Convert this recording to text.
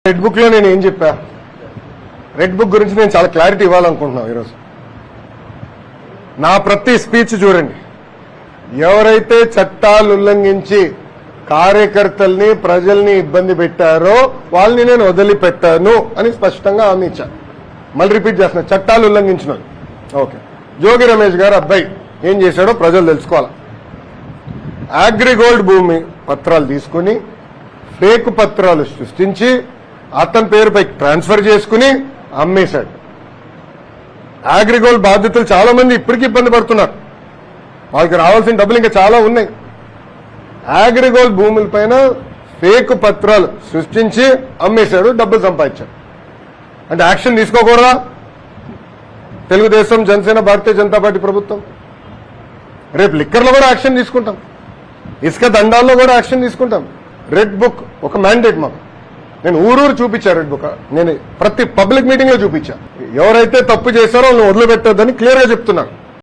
Red book లో నేను ఏం చెప్పా, రెడ్ బుక్ గురించి నేను చాలా క్లారిటీ ఇవ్వాలనుకుంటున్నాను ఈరోజు. నా ప్రతి స్పీచ్ చూడండి, ఎవరైతే చట్టాలు ఉల్లంఘించి కార్యకర్తల్ని ప్రజల్ని ఇబ్బంది పెట్టారో వాళ్ళని నేను వదిలిపెట్టాను అని స్పష్టంగా హామీ ఇచ్చాను. మళ్ళీ రిపీట్ చేస్తున్నా, చట్టాలు ఉల్లంఘించిన ఓకే. జోగి రమేష్ గారు అబ్బాయి ఏం చేశాడో ప్రజలు తెలుసుకోవాలి. అగ్రిగోల్డ్ భూమి పత్రాలు తీసుకుని ఫేక్ పత్రాలు సృష్టించి అతని పేరుపై ట్రాన్స్ఫర్ చేసుకుని అమ్మేశాడు. అగ్రిగోల్డ్ బాధితులు చాలా మంది ఇప్పటికీ ఇబ్బంది పడుతున్నారు, వాళ్ళకి రావాల్సిన డబ్బులు ఇంకా చాలా ఉన్నాయి. అగ్రిగోల్డ్ భూములపైన ఫేక్ పత్రాలు సృష్టించి అమ్మేశాడు, డబ్బులు సంపాదించాడు. అంటే యాక్షన్ తీసుకోకూడదా తెలుగుదేశం, జనసేన, భారతీయ జనతా పార్టీ ప్రభుత్వం? రేపు లిక్కర్లో కూడా యాక్షన్ తీసుకుంటాం, ఇసుక దండాల్లో కూడా యాక్షన్ తీసుకుంటాం. రెడ్ బుక్ ఒక మ్యాండేట్ మాకు. నేను ఊరూరు చూపించా రెడ్ బుక్, నేను ప్రతి పబ్లిక్ మీటింగ్ లో చూపించా. ఎవరైతే తప్పు చేశారో వాళ్ళని వదిలిపెట్టొద్దని క్లియర్ గా చెప్తున్నాను.